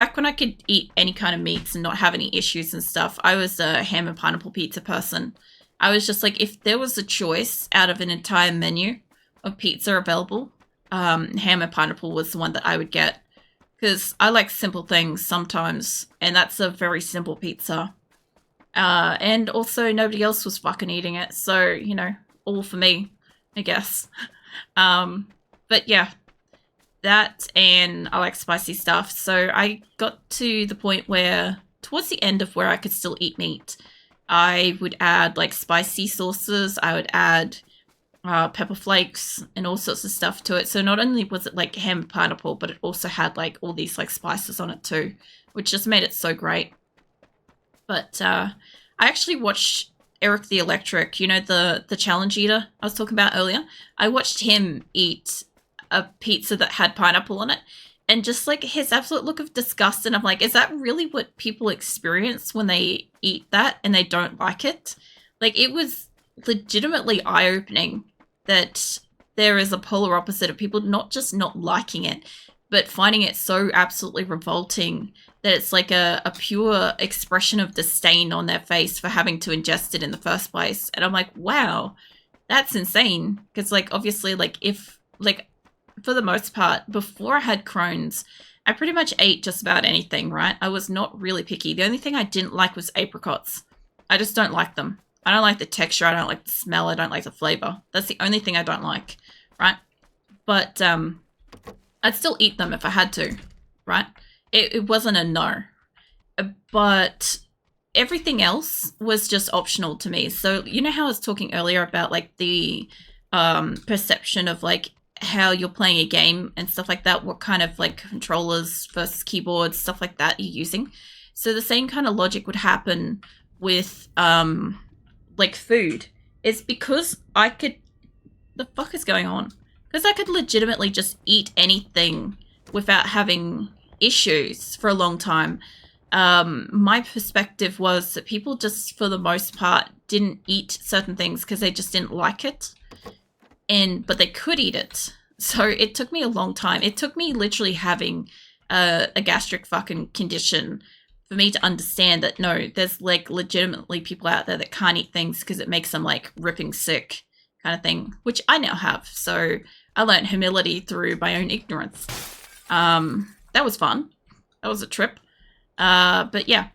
back when I could eat any kind of meats and not have any issues and stuff, I was a ham and pineapple pizza person. I was just like, if there was a choice out of an entire menu of pizza available, ham and pineapple was the one that I would get. Because I like simple things sometimes, and that's a very simple pizza. And also nobody else was fucking eating it, so, you know, all for me, I guess. But yeah, that, and I like spicy stuff. So I got to the point where, towards the end of where I could still eat meat, I would add like spicy sauces. I would add pepper flakes and all sorts of stuff to it. So not only was it like ham and pineapple, but it also had like all these like spices on it too, which just made it so great. But I actually watched Eric the Electric, you know, the challenge eater I was talking about earlier. I watched him eat a pizza that had pineapple on it, and just like his absolute look of disgust, and I'm like, is that really what people experience when they eat that and they don't like it? Like, it was legitimately eye-opening that there is a polar opposite of people not just not liking it, but finding it so absolutely revolting that it's like a pure expression of disdain on their face for having to ingest it in the first place. And I'm like, wow, that's insane. Because, like, obviously, like, if, like, for the most part, before I had Crohn's, I pretty much ate just about anything, right? I was not really picky. The only thing I didn't like was apricots. I just don't like them. I don't like the texture. I don't like the smell. I don't like the flavor. That's the only thing I don't like, right? But I'd still eat them if I had to, right? It wasn't a no. But everything else was just optional to me. So, you know how I was talking earlier about, like, the perception of, like, how you're playing a game and stuff like that, what kind of, like, controllers versus keyboards, stuff like that you're using. So the same kind of logic would happen with, like, food. It's because I could... The fuck is going on? Because I could legitimately just eat anything without having issues for a long time. My perspective was that people just, for the most part, didn't eat certain things because they just didn't like it. But they could eat it. So it took me a long time. It took me literally having a gastric fucking condition for me to understand that, no, there's, like, legitimately people out there that can't eat things because it makes them, like, ripping sick kind of thing, which I now have. So I learned humility through my own ignorance. That was fun. That was a trip. But yeah,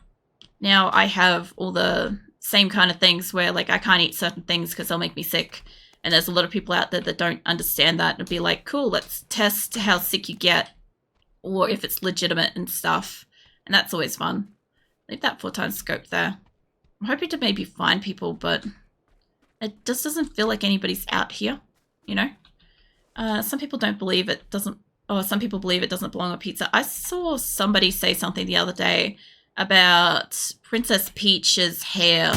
now I have all the same kind of things where, like, I can't eat certain things because they'll make me sick. And there's a lot of people out there that don't understand that and be like, cool, let's test how sick you get or if it's legitimate and stuff. And that's always fun. Leave that 4x scope there. I'm hoping to maybe find people, but it just doesn't feel like anybody's out here, you know? Some people don't believe it doesn't, or some people believe it doesn't belong on pizza. I saw somebody say something the other day about Princess Peach's hair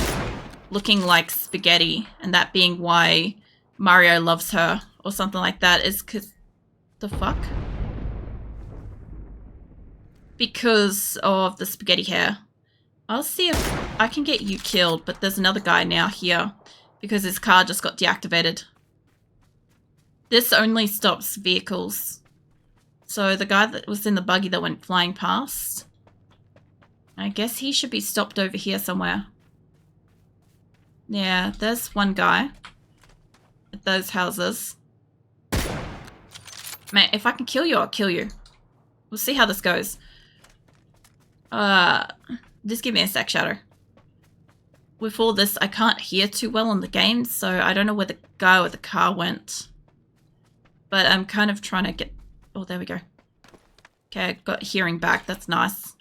looking like spaghetti, and that being why Mario loves her, or something like that, is because... The fuck? Because of the spaghetti hair. I'll see if I can get you killed, but there's another guy now here because his car just got deactivated. This only stops vehicles. So the guy that was in the buggy that went flying past, I guess he should be stopped over here somewhere. Yeah, there's one guy at those houses. Man, if I can kill you, I'll kill you. We'll see how this goes. Just give me a sec, Shadow. With all this, I can't hear too well on the game, so I don't know where the guy with the car went. But I'm kind of trying to get... Oh, there we go. Okay, I got hearing back. That's nice.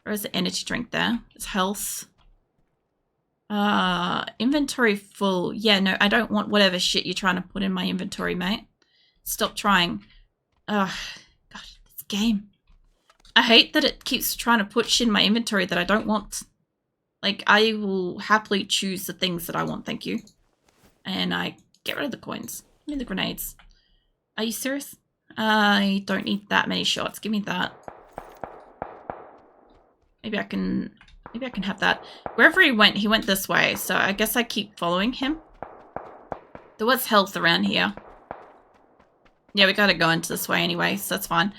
Where's the energy drink there? It's health. Inventory full. Yeah, no, I don't want whatever shit you're trying to put in my inventory, mate. Stop trying. Ugh, God, this game. I hate that it keeps trying to put shit in my inventory that I don't want. Like, I will happily choose the things that I want, thank you. And I get rid of the coins. Give me the grenades. Are you serious? I don't need that many shots. Give me that. Maybe I can have that. Wherever he went this way, so I guess I keep following him. There was health around here. Yeah, we gotta go into this way anyway, so that's fine.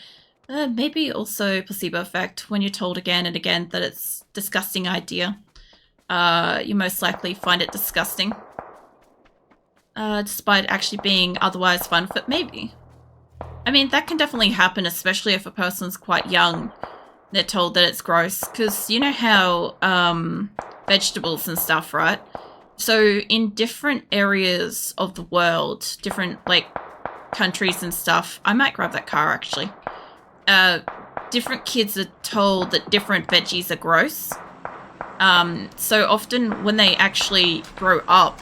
Maybe also placebo effect. When you're told again and again that it's a disgusting idea, you most likely find it disgusting. Despite actually being otherwise fun, but maybe. I mean, that can definitely happen, especially if a person's quite young. They're told that it's gross, because you know how vegetables and stuff, right? So in different areas of the world, different like countries and stuff, I might grab that car actually. Different kids are told that different veggies are gross. So often when they actually grow up,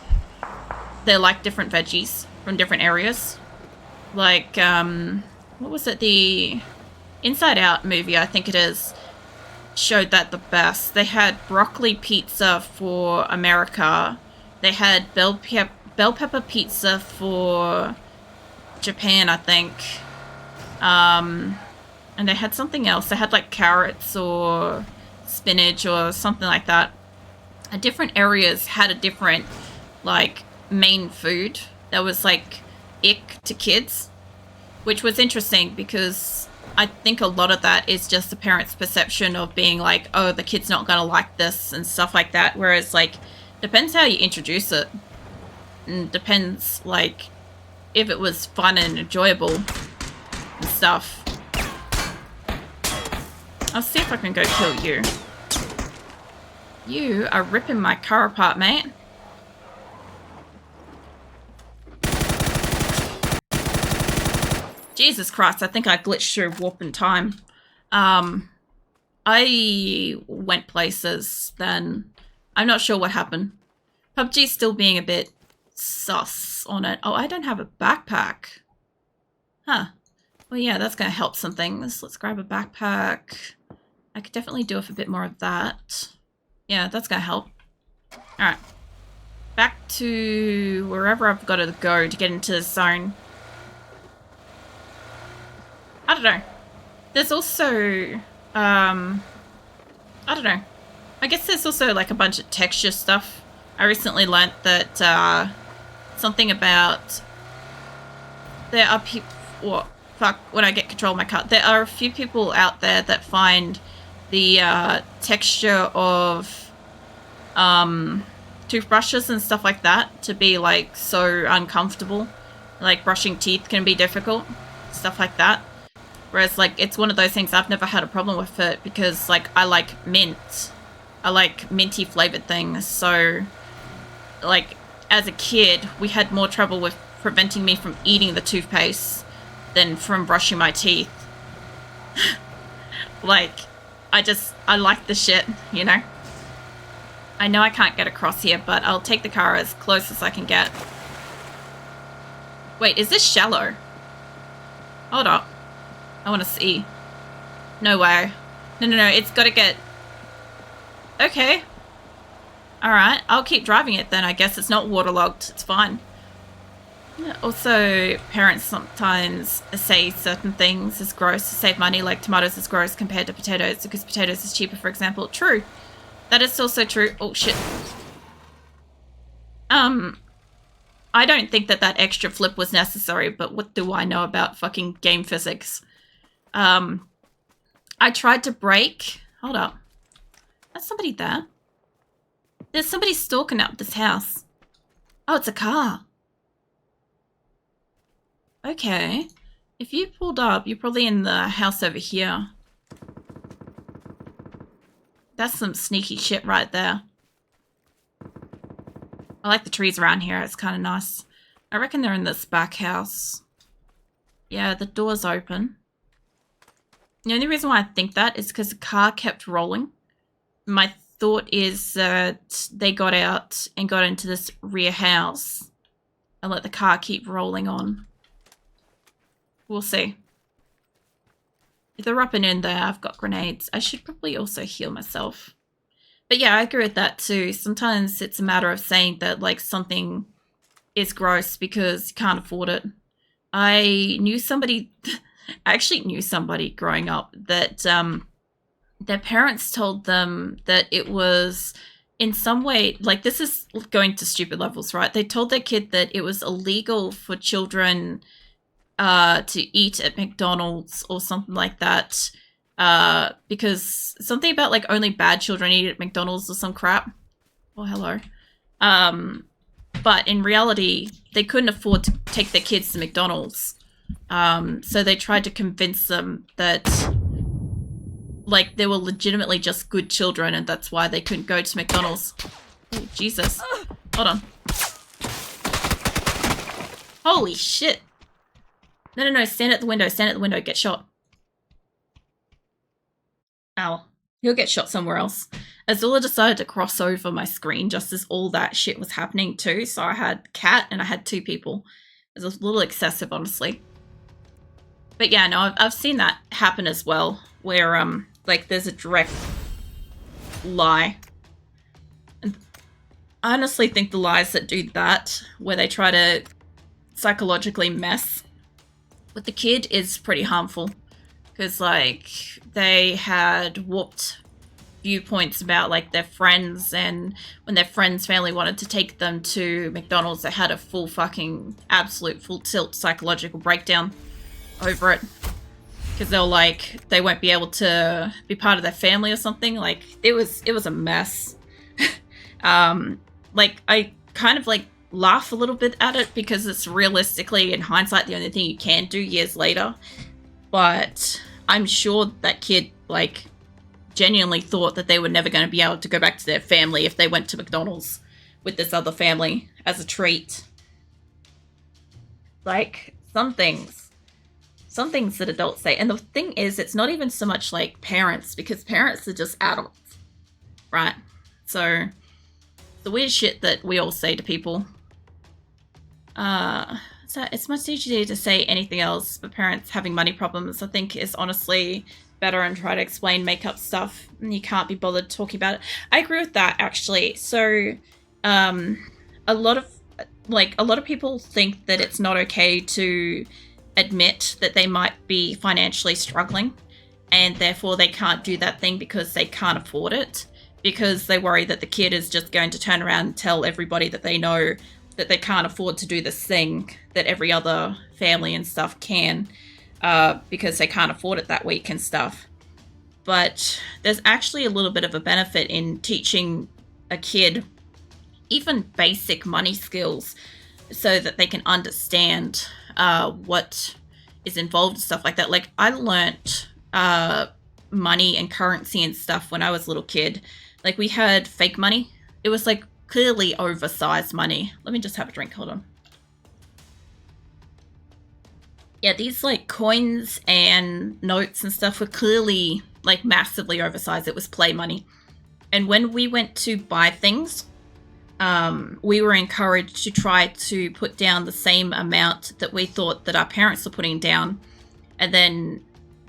they're like different veggies from different areas. Like, what was it? The Inside Out movie, I think it is, showed that the best. They had broccoli pizza for America. They had bell pepper pizza for Japan, I think. And they had something else. They had like carrots or spinach or something like that. Different areas had a different like main food that was like ick to kids, which was interesting because I think a lot of that is just the parents' perception of being like, oh, the kid's not gonna like this and stuff like that. Whereas like, depends how you introduce it, and depends like if it was fun and enjoyable and stuff. I'll see if I can go kill you. You are ripping my car apart, mate. Jesus Christ, I think I glitched through warp in time. I went places then. I'm not sure what happened. PUBG's still being a bit sus on it. Oh, I don't have a backpack. Huh. Well, yeah, that's going to help some things. Let's grab a backpack. I could definitely do with a bit more of that. Yeah, that's going to help. Alright. Back to wherever I've got to go to get into the zone. I don't know. There's also, I don't know. I guess there's also like a bunch of texture stuff. I recently learnt that, something about, there are people, what, fuck, when I get control of my car, there are a few people out there that find the, texture of, toothbrushes and stuff like that to be like so uncomfortable. Like brushing teeth can be difficult, stuff like that. Whereas, like, it's one of those things I've never had a problem with it because, like, I like mint. I like minty flavored things. So, like, as a kid, we had more trouble with preventing me from eating the toothpaste than from brushing my teeth. Like, I like the shit, you know? I know I can't get across here, but I'll take the car as close as I can get. Wait, is this shallow? Hold up. I want to see. No way. No, it's got to get... Okay. Alright, I'll keep driving it then. I guess it's not waterlogged. It's fine. Also, parents sometimes say certain things is gross to save money, like tomatoes is gross compared to potatoes because potatoes is cheaper, for example. True. That is also true. Oh, shit. I don't think that that extra flip was necessary, but what do I know about fucking game physics? I tried to brake. Hold up. There's somebody there. There's somebody stalking up this house. Oh, it's a car. Okay. If you pulled up, you're probably in the house over here. That's some sneaky shit right there. I like the trees around here. It's kind of nice. I reckon they're in this back house. Yeah, the door's open. The only reason why I think that is because the car kept rolling. My thought is that they got out and got into this rear house and let the car keep rolling on. We'll see. If they're up and in there, I've got grenades. I should probably also heal myself. But yeah, I agree with that too. Sometimes it's a matter of saying that like something is gross because you can't afford it. I knew somebody... I actually knew somebody growing up that their parents told them that it was in some way, like this is going to stupid levels, right? They told their kid that it was illegal for children to eat at McDonald's or something like that. Because something about like only bad children eat at McDonald's or some crap. Oh, hello. But in reality, they couldn't afford to take their kids to McDonald's. So they tried to convince them that like they were legitimately just good children and that's why they couldn't go to McDonald's. Oh, Jesus. Hold on. Holy shit. No, stand at the window, get shot. Ow. He'll get shot somewhere else. Azula decided to cross over my screen just as all that shit was happening too, so I had Cat and I had 2 people. It was a little excessive, honestly. But yeah, no, I've seen that happen as well, where, like, there's a direct lie. And I honestly think the lies that do that, where they try to psychologically mess with the kid, is pretty harmful. Because, like, they had warped viewpoints about, like, their friends, and when their friends' family wanted to take them to McDonald's, they had a full fucking, absolute full tilt psychological breakdown over it. Because they were like, they won't be able to be part of their family or something. Like, it was a mess. Like, I kind of, like, laugh a little bit at it because it's realistically, in hindsight, the only thing you can do years later. But I'm sure that kid, like, genuinely thought that they were never going to be able to go back to their family if they went to McDonald's with this other family as a treat. Like, some things that adults say. And the thing is, it's not even so much like parents, because parents are just adults, right? So, the weird shit that we all say to people. So it's much easier to say anything else, but parents having money problems, I think, is honestly better, and try to explain make-up stuff, and you can't be bothered talking about it. I agree with that, actually. So, a lot of people think that it's not okay to admit that they might be financially struggling, and therefore they can't do that thing because they can't afford it, because they worry that the kid is just going to turn around and tell everybody that they know that they can't afford to do this thing that every other family and stuff can, because they can't afford it that week and stuff. But there's actually a little bit of a benefit in teaching a kid even basic money skills so that they can understand what is involved and stuff like that. Like, I learnt money and currency and stuff when I was a little kid. Like, we had fake money. It was, like, clearly oversized money. Let me just have a drink, hold on. Yeah, these, like, coins and notes and stuff were clearly, like, massively oversized. It was play money. And when we went to buy things, we were encouraged to try to put down the same amount that we thought that our parents were putting down, and then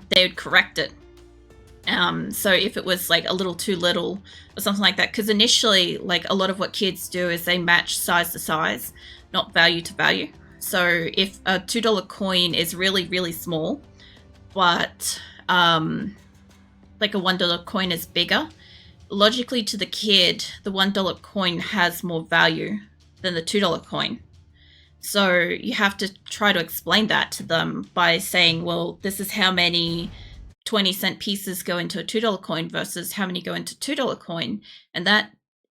they would correct it. So if it was like a little too little or something like that, because initially, like, a lot of what kids do is they match size to size, not value to value. So if a $2 coin is really, really small, but like a $1 coin is bigger, logically to the kid, the $1 coin has more value than the $2 coin. So you have to try to explain that to them by saying, well, this is how many 20-cent pieces go into a $2 coin versus how many go into $2 coin. And that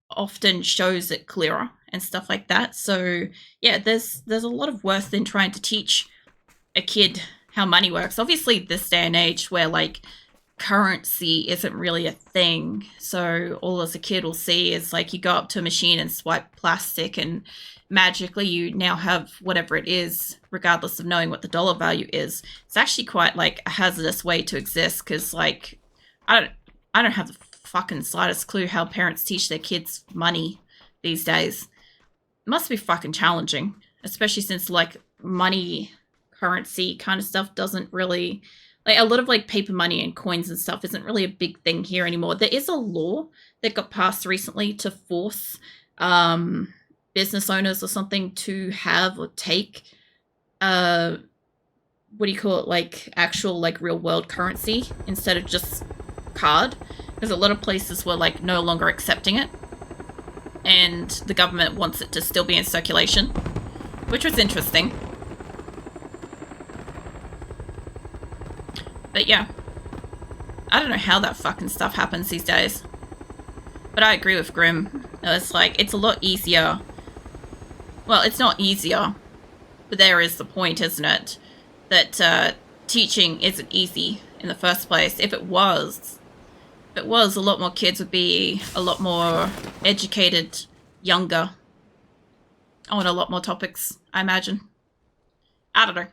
often shows it clearer and stuff like that. So yeah, there's a lot of worth in trying to teach a kid how money works. Obviously, this day and age where, like, currency isn't really a thing, so all as a kid will see is, like, you go up to a machine and swipe plastic and magically you now have whatever it is, regardless of knowing what the dollar value is. It's actually quite, like, a hazardous way to exist, because, like, I don't have the fucking slightest clue how parents teach their kids money these days. It must be fucking challenging, especially since, like, money, currency kind of stuff doesn't really, like, a lot of, like, paper money and coins and stuff isn't really a big thing here anymore. There is a law that got passed recently to force business owners or something to have or take, what do you call it, like, actual, like, real world currency instead of just card. There's a lot of places were, like, no longer accepting it, and the government wants it to still be in circulation, which was interesting. But yeah, I don't know how that fucking stuff happens these days. But I agree with Grim. It's like, it's a lot easier. Well, it's not easier, but there is the point, isn't it? That teaching isn't easy in the first place. If it was, a lot more kids would be a lot more educated, younger, on a lot more topics, I imagine. I don't know.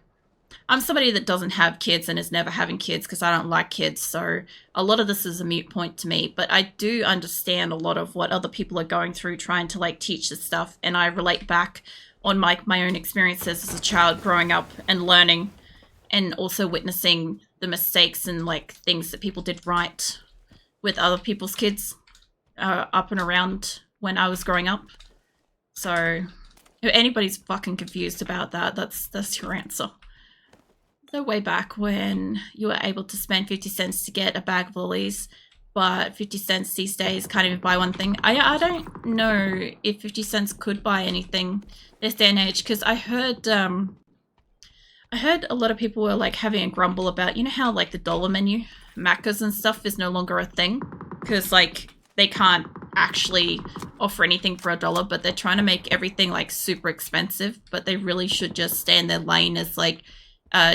I'm somebody that doesn't have kids and is never having kids because I don't like kids, so a lot of this is a moot point to me, but I do understand a lot of what other people are going through trying to like teach this stuff, and I relate back on my own experiences as a child growing up and learning, and also witnessing the mistakes and like things that people did right with other people's kids up and around when I was growing up. So if anybody's fucking confused about that, that's your answer. So way back when you were able to spend 50 cents to get a bag of lollies, but 50 cents these days can't even buy one thing. I don't know if 50 cents could buy anything this day and age, because I heard a lot of people were like having a grumble about, you know how like the dollar menu, Macca's and stuff is no longer a thing, because like they can't actually offer anything for $1, but they're trying to make everything like super expensive, but they really should just stay in their lane as like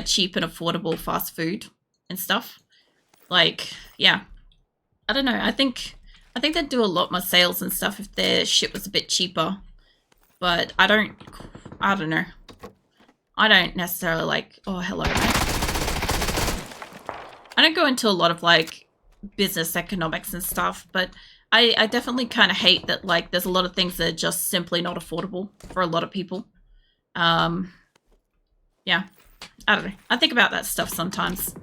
cheap and affordable fast food and stuff. Like, yeah, I don't know. I think they'd do a lot more sales and stuff if their shit was a bit cheaper. But I don't know. I don't necessarily like. Oh, hello. I don't go into a lot of like business economics and stuff, but I definitely kind of hate that like there's a lot of things that are just simply not affordable for a lot of people. Yeah. I don't know. I think about that stuff sometimes.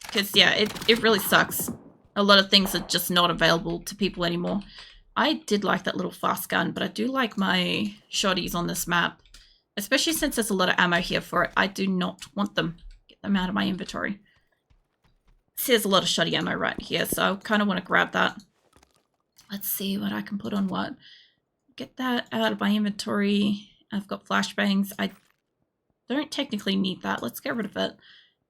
Because, yeah, it really sucks. A lot of things are just not available to people anymore. I did like that little fast gun, but I do like my shotties on this map. Especially since there's a lot of ammo here for it. I do not want them. Get them out of my inventory. See, there's a lot of shotty ammo right here, so I kind of want to grab that. Let's see what I can put on what. Get that out of my inventory. I've got flashbangs. I don't technically need that. Let's get rid of it.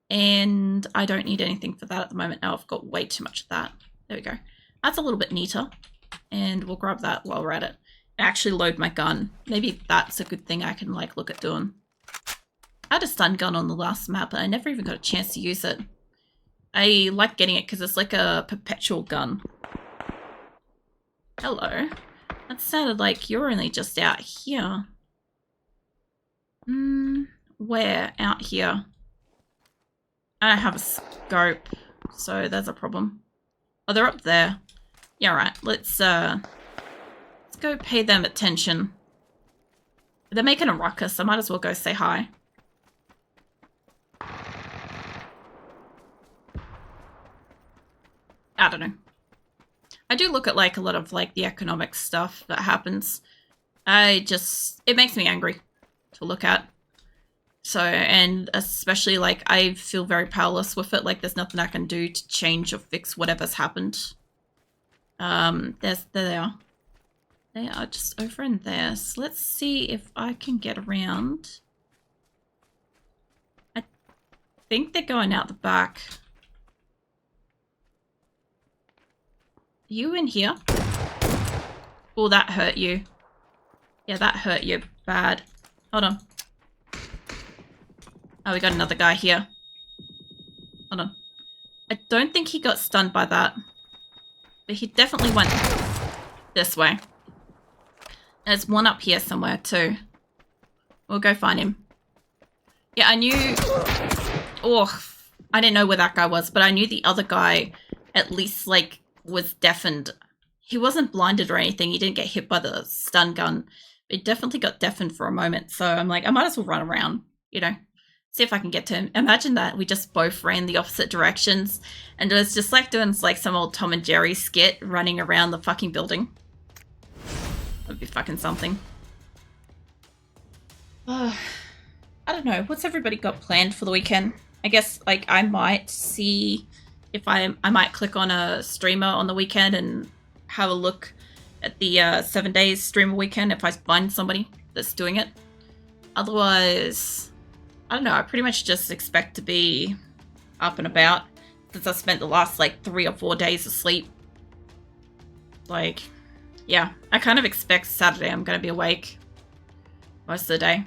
And I don't need anything for that at the moment. Now I've got way too much of that. There we go. That's a little bit neater. And we'll grab that while we're at it. Actually load my gun. Maybe that's a good thing I can like look at doing. I had a stun gun on the last map and I never even got a chance to use it. I like getting it because it's like a perpetual gun. Hello. That sounded like you're only just out here. Where? Out here. I don't have a scope, so there's a problem. Oh, they're up there. Yeah, right. Let's go pay them attention. They're making a ruckus. I might as well go say hi. I don't know. I do look at like a lot of like the economic stuff that happens. It makes me angry to look at. So, and especially like I feel very powerless with it. Like there's nothing I can do to change or fix whatever's happened. There they are. They are just over in there. So let's see if I can get around. I think they're going out the back. You in here? Oh, that hurt you. Yeah, that hurt you bad. Hold on. Oh, we got another guy here. Hold on. I don't think he got stunned by that. But he definitely went this way. There's one up here somewhere too. We'll go find him. Yeah, I knew... Oh, I didn't know where that guy was, but I knew the other guy at least, like, was deafened. He wasn't blinded or anything. He didn't get hit by the stun gun. But he definitely got deafened for a moment. So I'm like, I might as well run around, you know. See if I can get to him. Imagine that. We just both ran the opposite directions. And it was just like doing like some old Tom and Jerry skit running around the fucking building. That'd be fucking something. I don't know. What's everybody got planned for the weekend? I guess like I might see if I might click on a streamer on the weekend and have a look at the 7 days streamer weekend if I find somebody that's doing it. Otherwise... I don't know, I pretty much just expect to be up and about since I spent the last like 3 or 4 days asleep. Like, yeah, I kind of expect Saturday I'm going to be awake most of the day.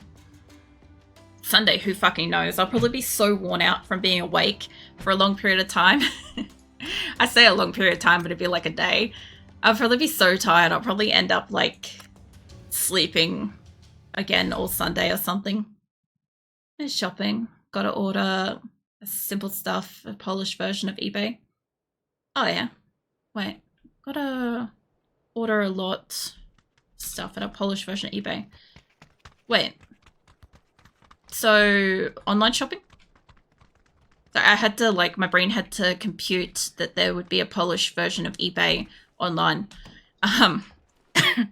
Sunday, who fucking knows? I'll probably be so worn out from being awake for a long period of time. I say a long period of time, but it'd be like a day. I'll probably be so tired. I'll probably end up like sleeping again all Sunday or something. There's shopping. Gotta order simple stuff, a polished version of eBay. Oh yeah. Wait. Gotta order a lot stuff at a polished version of eBay. Wait. So, online shopping? So I had to, like, my brain had to compute that there would be a polished version of eBay online.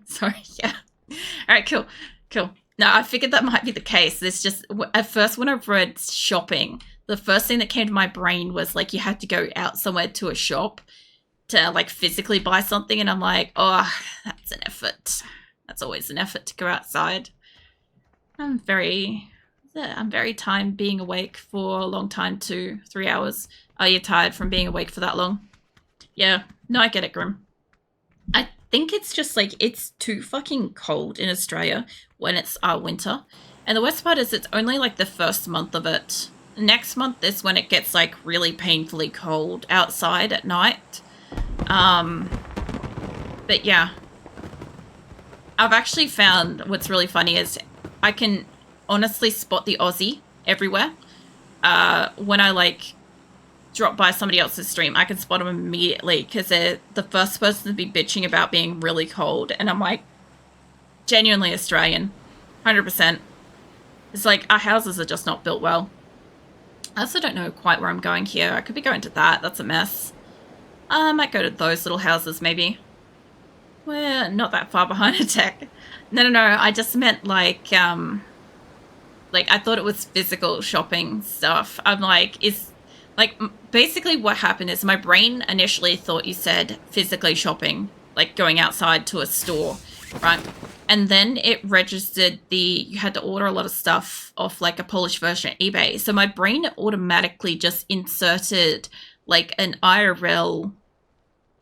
Sorry, yeah. Alright, cool. Now, I figured that might be the case. There's just, at first when I read shopping, the first thing that came to my brain was, like, you had to go out somewhere to a shop to, like, physically buy something, and I'm like, oh, that's an effort. That's always an effort to go outside. I'm very tired being awake for a long time too. 3 hours. Are you tired from being awake for that long? Yeah. No, I get it, Grim. I think it's just like, it's too fucking cold in Australia when it's winter. And the worst part is it's only like the first month of it. Next month is when it gets like really painfully cold outside at night. But yeah. I've actually found what's really funny is I can honestly spot the Aussie everywhere. When I like drop by somebody else's stream, I can spot them immediately because they're the first person to be bitching about being really cold, and I'm like, genuinely Australian, 100%. It's like our houses are just not built well. I also don't know quite where I'm going here. I could be going to that. That's a mess. I might go to those little houses maybe. We're not that far behind a tech. No. I just meant like I thought it was physical shopping stuff. I'm like, basically what happened is my brain initially thought you said physically shopping, like going outside to a store, right? And then it registered you had to order a lot of stuff off like a polished version of eBay. So my brain automatically just inserted like an IRL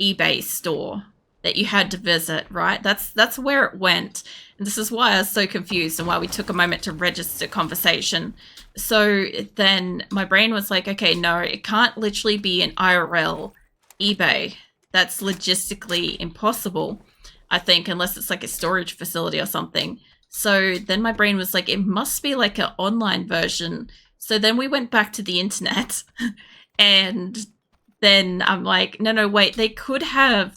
eBay store that you had to visit, right? That's where it went. And this is why I was so confused and why we took a moment to register conversation. So then my brain was like, okay, no, it can't literally be an IRL eBay. That's logistically impossible, I think, unless it's like a storage facility or something. So then my brain was like, it must be like an online version. So then we went back to the internet and then I'm like, no, wait, they could have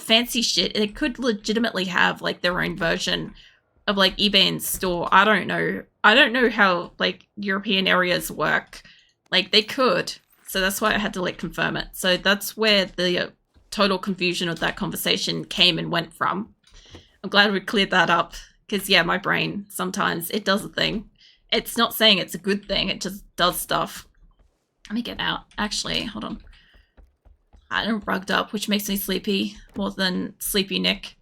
fancy shit. They could legitimately have like their own version of like eBay in store. I don't know how like European areas work. Like they could. So that's why I had to like confirm it. So that's where the total confusion of that conversation came and went from. I'm glad we cleared that up because yeah, my brain sometimes it does a thing. It's not saying it's a good thing. It just does stuff. Let me get out. Actually, hold on. I'm rugged up, which makes me sleepy more than sleepy Nick.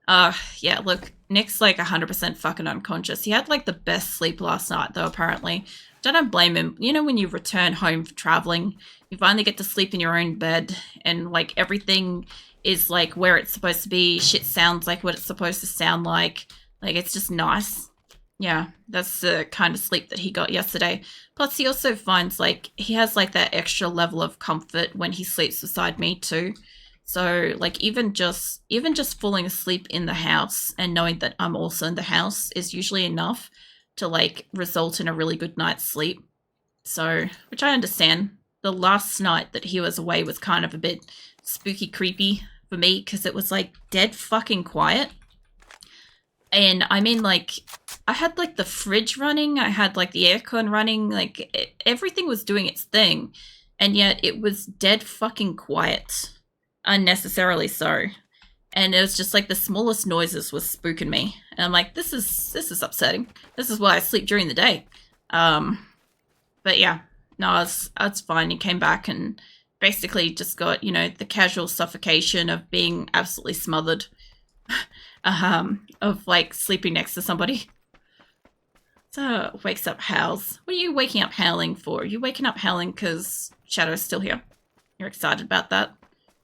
Yeah, look, Nick's like 100% fucking unconscious. He had like the best sleep last night though, apparently. I don't blame him. You know when you return home for traveling, you finally get to sleep in your own bed and like everything is like where it's supposed to be. Shit sounds like what it's supposed to sound like. Like it's just nice. Yeah, that's the kind of sleep that he got yesterday. Plus, he also finds, like, he has, like, that extra level of comfort when he sleeps beside me, too. So, like, even just falling asleep in the house and knowing that I'm also in the house is usually enough to, like, result in a really good night's sleep. So, which I understand. The last night that he was away was kind of a bit spooky, creepy for me because it was, like, dead fucking quiet. And I mean, like, I had, like, the fridge running. I had, like, the aircon running. Like, everything was doing its thing. And yet it was dead fucking quiet. Unnecessarily so. And it was just, like, the smallest noises was spooking me. And I'm like, this is upsetting. This is why I sleep during the day. But, yeah. No, it's fine. He came back and basically just got, you know, the casual suffocation of being absolutely smothered. Of like sleeping next to somebody. So wakes up howls. What are you waking up howling for? Are you waking up howling because Shadow's still here. You're excited about that?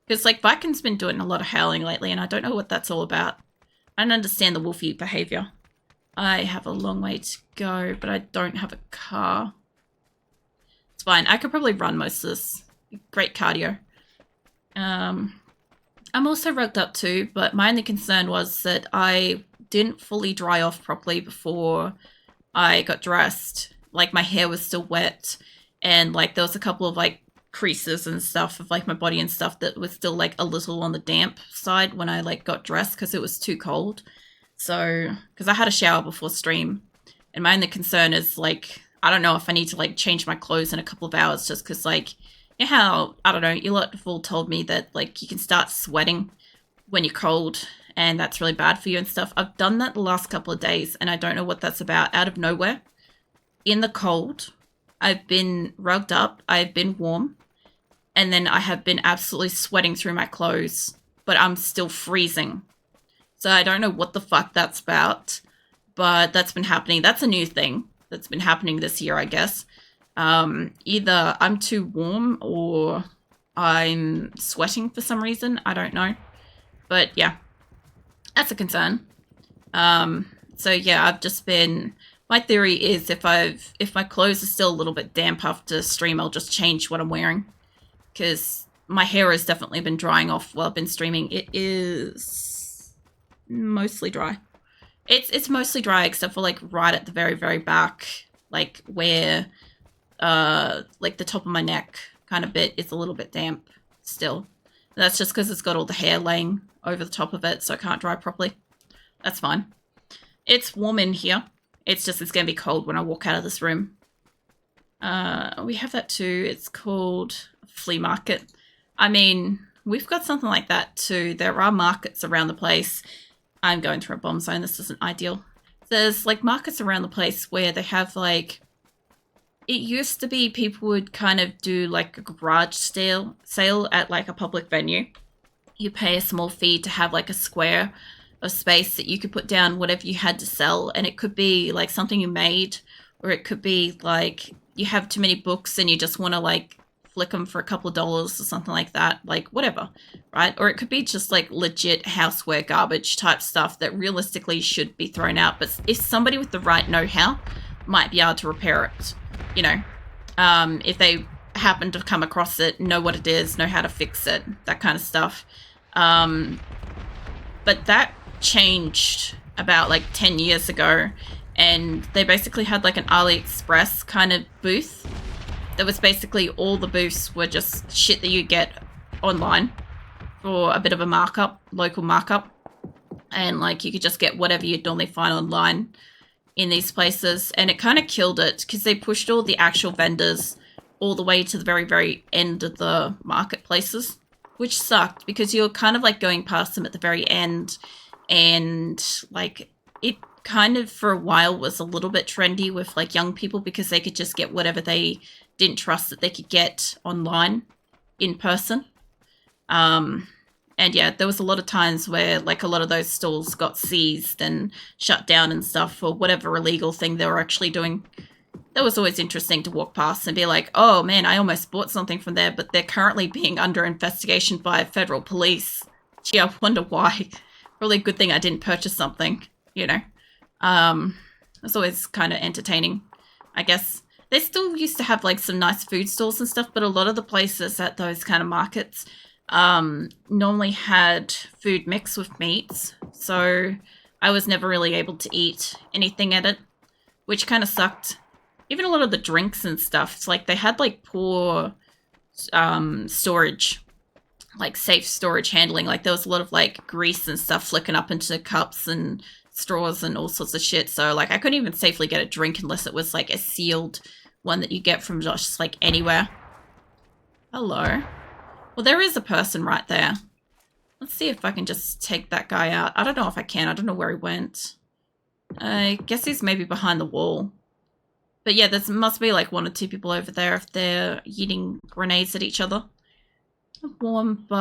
Because, like, Viking's been doing a lot of howling lately, and I don't know what that's all about. I don't understand the wolfy behavior. I have a long way to go, but I don't have a car. It's fine. I could probably run most of this. Great cardio. I'm also rugged up too, but my only concern was that I didn't fully dry off properly before I got dressed. Like, my hair was still wet, and, like, there was a couple of, like, creases and stuff of, like, my body and stuff that was still, like, a little on the damp side when I, like, got dressed because it was too cold. So, because I had a shower before stream, and my only concern is, like, I don't know if I need to, like, change my clothes in a couple of hours just because, like, you know how, I don't know, you lot have all told me that, like, you can start sweating when you're cold, and that's really bad for you and stuff. I've done that the last couple of days, and I don't know what that's about. Out of nowhere, in the cold, I've been rugged up, I've been warm, and then I have been absolutely sweating through my clothes, but I'm still freezing. So I don't know what the fuck that's about, but that's been happening. That's a new thing that's been happening this year, I guess. Either I'm too warm or I'm sweating for some reason. I don't know. But yeah, that's a concern. So yeah, I've just been... My theory is if my clothes are still a little bit damp after stream, I'll just change what I'm wearing. Because my hair has definitely been drying off while I've been streaming. It is mostly dry. It's mostly dry except for, like, right at the very, very back. Like, where, like, the top of my neck kind of bit is a little bit damp still. And that's just because it's got all the hair laying over the top of it, so it can't dry properly. That's fine. It's warm in here. It's just it's going to be cold when I walk out of this room. We have that too. It's called Flea Market. I mean, we've got something like that too. There are markets around the place. I'm going through a bomb zone. This isn't ideal. There's, like, markets around the place where they have, like... It used to be people would kind of do, like, a garage sale at, like, a public venue. You pay a small fee to have, like, a square of space that you could put down whatever you had to sell. And it could be, like, something you made. Or it could be, like, you have too many books and you just want to, like, flick them for a couple of dollars or something like that. Like, whatever, right? Or it could be just, like, legit houseware garbage type stuff that realistically should be thrown out. But if somebody with the right know-how might be able to repair it, you know, if they happen to come across it, know what it is, know how to fix it, that kind of stuff. But that changed about, like, 10 years ago. And they basically had, like, an AliExpress kind of booth. That was basically all the booths were just shit that you get online for a bit of a markup, local markup. And, like, you could just get whatever you'd normally find online in these places. And it kind of killed it because they pushed all the actual vendors all the way to the very, very end of the marketplaces, which sucked because you're kind of, like, going past them at the very end. And, like, it kind of for a while was a little bit trendy with, like, young people because they could just get whatever they didn't trust that they could get online in person. And yeah, there was a lot of times where, like, a lot of those stalls got seized and shut down and stuff for whatever illegal thing they were actually doing. That was always interesting to walk past and be like, oh man, I almost bought something from there, but they're currently being under investigation by federal police. Gee, I wonder why. Probably a good thing I didn't purchase something, you know. It's always kind of entertaining, I guess. They still used to have, like, some nice food stalls and stuff, but a lot of the places at those kind of markets normally had food mixed with meats, so I was never really able to eat anything at it, which kind of sucked. Even a lot of the drinks and stuff, it's like they had, like, poor storage, like, safe storage handling. Like, there was a lot of, like, grease and stuff flicking up into cups and straws and all sorts of shit, so, like, I couldn't even safely get a drink unless it was, like, a sealed one that you get from just, like, anywhere. Hello. Well, there is a person right there. Let's see if I can just take that guy out. I don't know if I can. I don't know where he went. I guess he's maybe behind the wall. But yeah, there must be, like, 1 or 2 people over there if they're eating grenades at each other. Warm, but